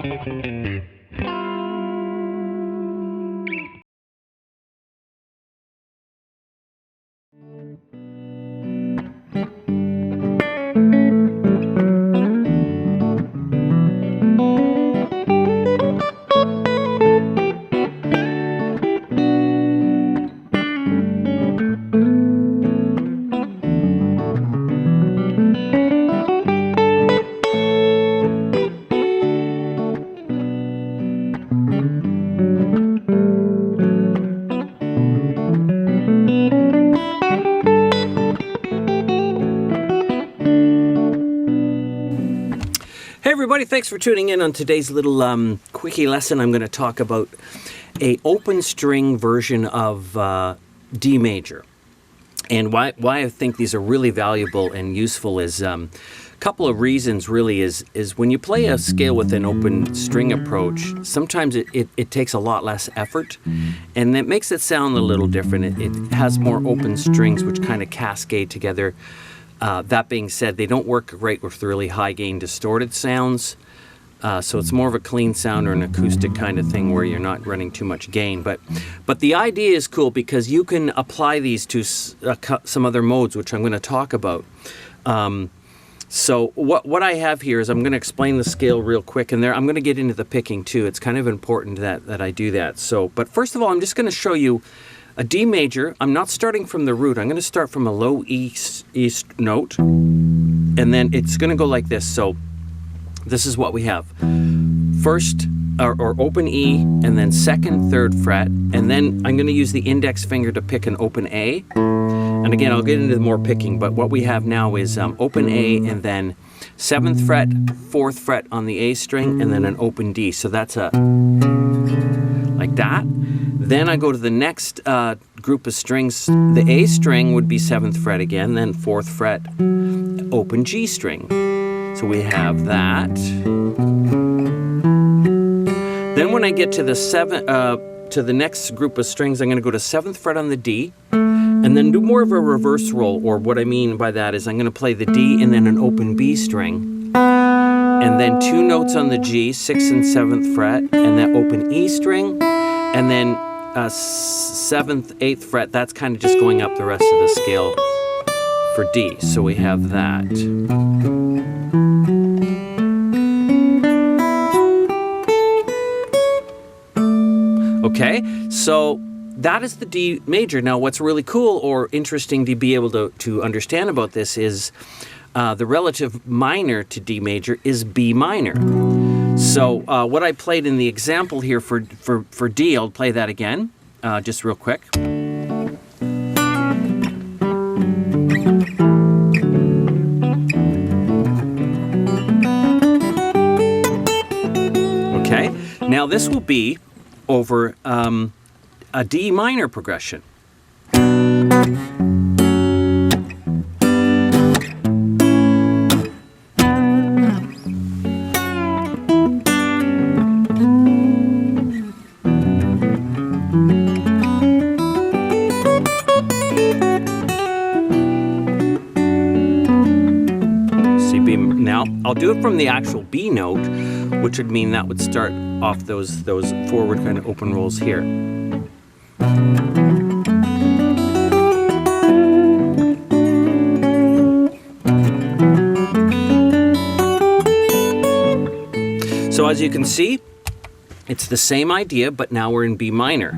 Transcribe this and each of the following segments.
Hey everybody, thanks for tuning in on today's little quickie lesson. I'm going to talk about a open string version of D major. And why I think these are really valuable and useful is a couple of reasons really is when you play a scale with an open string approach, sometimes it takes a lot less effort and it makes it sound a little different. It has more open strings which kind of cascade together. That being said, they don't work great with really high gain distorted sounds. So it's more of a clean sound or an acoustic kind of thing where you're not running too much gain. But the idea is cool because you can apply these to some other modes, which I'm going to talk about. So what I have here is I'm going to explain the scale real quick, and I'm going to get into the picking too. It's kind of important that I do that. But first of all, I'm just going to show you a D major. I'm not starting from the root. I'm going to start from a low E note, and then it's going to go like this. So this is what we have. First, or open E, and then second, third fret, and then I'm going to use the index finger to pick an open A. And again, I'll get into more picking, but what we have now is open A, and then 7th fret, 4th fret on the A string, and then an open D. So that's like that. Then I go to the next group of strings. The A string would be 7th fret again, then 4th fret, open G string. So we have that. Then when I get to the next group of strings, I'm going to go to 7th fret on the D, and then do more of a reverse roll. Or what I mean by that is I'm going to play the D and then an open B string, and then 2 notes on the G, 6th and 7th fret, and that open E string, and then 7th, 8th fret. That's kind of just going up the rest of the scale for D. So we have that. Okay, so that is the D major. Now what's really cool or interesting to be able to understand about this is the relative minor to D major is B minor. So what I played in the example here for D, I'll play that again, just real quick. Okay, now this will be over a D minor progression. See, B, now I'll do it from the actual B note, which would mean that would start off those forward kind of open rolls here. So as you can see, it's the same idea, but now we're in B minor.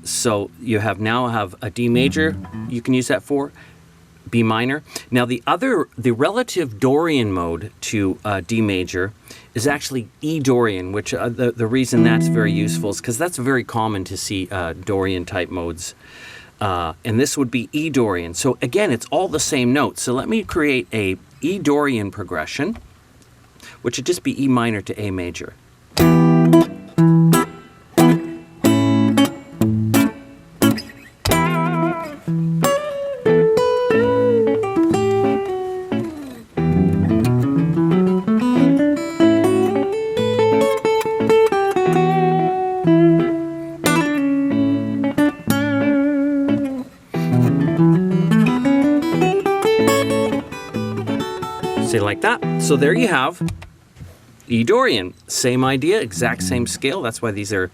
So you now have a D major, you can use that for, B minor. Now the relative Dorian mode to D major is actually E Dorian, which the reason that's very useful is because that's very common to see Dorian type modes. And this would be E Dorian. So again, it's all the same notes. So let me create a E Dorian progression, which would just be E minor to A major. Like that. So there you have E Dorian, same idea, exact same scale. That's why these are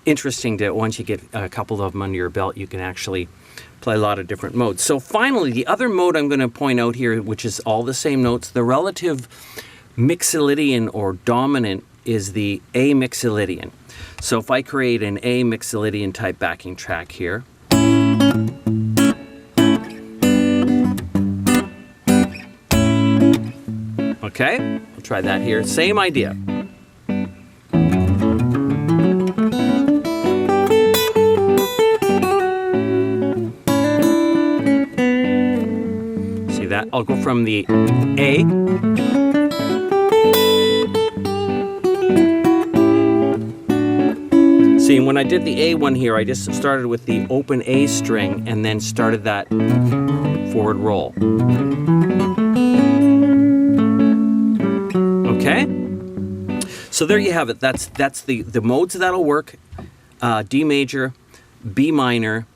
interesting to, once you get a couple of them under your belt, you can actually play a lot of different modes. So finally, the other mode I'm going to point out here, which is all the same notes, the relative Mixolydian or dominant is the A Mixolydian. So if I create an A Mixolydian type backing track here, okay, I'll try that here. Same idea. See that? I'll go from the A. See, when I did the A one here, I just started with the open A string and then started that forward roll. Okay? So there you have it. That's the modes that'll work. D major, B minor,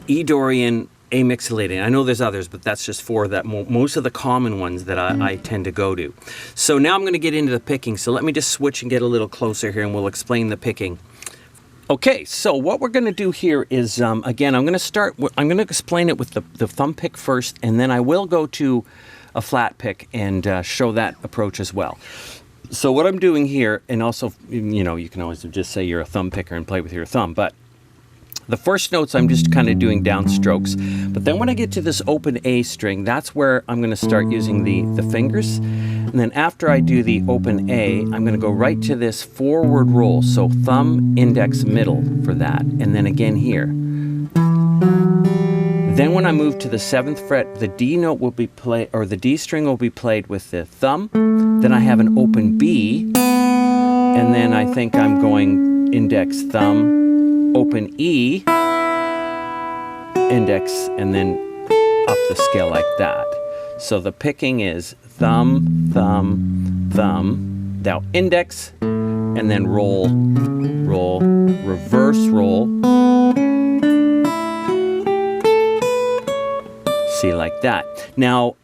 E Dorian, A Mixolydian. I know there's others, but that's just four that most of the common ones that I tend to go to. So now I'm going to get into the picking. So let me just switch and get a little closer here and we'll explain the picking. Okay, so what we're going to do here is, again, I'm going to explain it with the thumb pick first, and then I will go to a flat pick and show that approach as well. So what I'm doing here, and also, you know, you can always just say you're a thumb picker and play with your thumb, but the first notes I'm just kind of doing downstrokes. But then when I get to this open A string, that's where I'm going to start using the fingers. And then after I do the open A, I'm going to go right to this forward roll. So thumb, index, middle for that. And then again here. Then when I move to the 7th fret, the D note will be played, or the D string will be played with the thumb. Then I have an open B. And then I think I'm going index, thumb, open E, index, and then up the scale like that. So the picking is thumb, thumb, thumb, now index, and then roll, roll, reverse roll. See, like that. Now,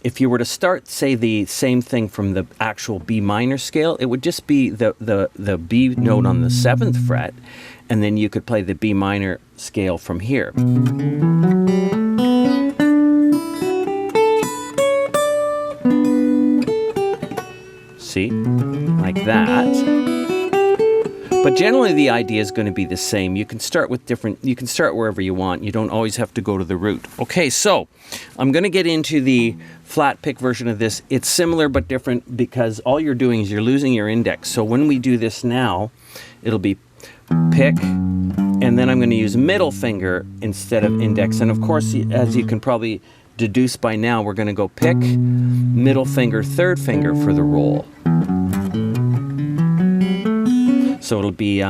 if you were to start, say, the same thing from the actual B minor scale, it would just be the B note on the 7th fret, and then you could play the B minor scale from here. See? Like that. But generally the idea is going to be the same. You can start with you can start wherever you want. You don't always have to go to the root. Okay, so I'm going to get into the flat pick version of this. It's similar but different because all you're doing is you're losing your index. So when we do this now, it'll be pick, and then I'm going to use middle finger instead of index. And of course, as you can probably deduce by now, we're going to go pick, middle finger, 3rd finger for the roll. So it'll be,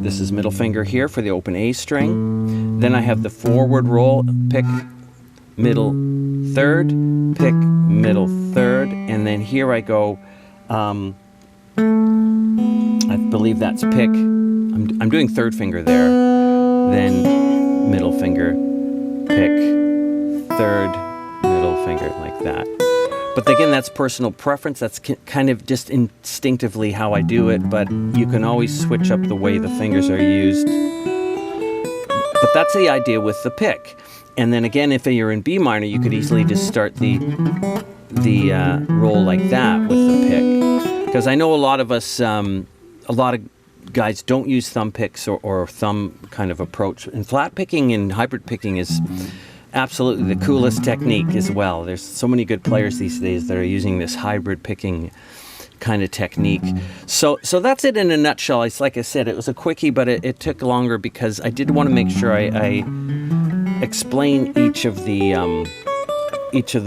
this is middle finger here for the open A string. Then I have the forward roll, pick, middle, 3rd, pick, middle, 3rd. And then here I go, I believe that's pick. I'm doing 3rd finger there. Then middle finger, pick, 3rd, middle finger, like that. But again, that's personal preference. That's kind of just instinctively how I do it, but you can always switch up the way the fingers are used. But that's the idea with the pick. And then again, if you're in B minor, you could easily just start the roll like that with the pick. Because I know a lot of us, a lot of guys don't use thumb picks or thumb kind of approach. And flat picking and hybrid picking is absolutely the coolest technique as well. There's so many good players these days that are using this hybrid picking kind of technique. So that's it in a nutshell. It's like I said, it was a quickie, but it took longer because I did want to make sure I explain each of the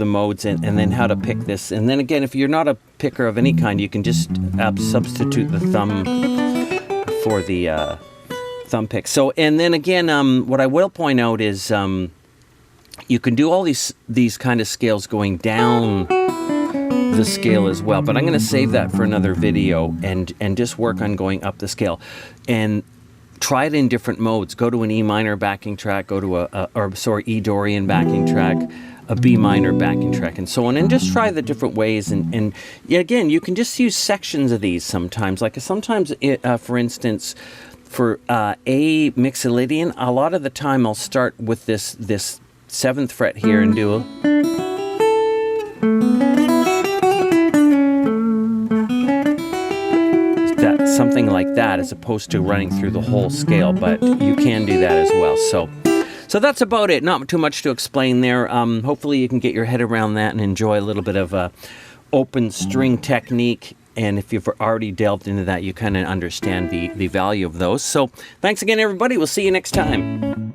modes and then how to pick this. And then again, if you're not a picker of any kind, you can just substitute the thumb for the thumb pick. So, and then again, what I will point out is you can do all these kind of scales going down the scale as well, but I'm going to save that for another video and just work on going up the scale and try it in different modes. Go to an E minor backing track, go to E Dorian backing track, B minor backing track, and so on, and just try the different ways. And yeah, again, you can just use sections of these sometimes. Like sometimes, for instance, for A Mixolydian, a lot of the time I'll start with this 7th fret here and do something like that, as opposed to running through the whole scale. But you can do that as well. So that's about it. Not too much to explain there. Hopefully you can get your head around that and enjoy a little bit of open string technique. And if you've already delved into that, you kind of understand the value of those. So thanks again, everybody. We'll see you next time.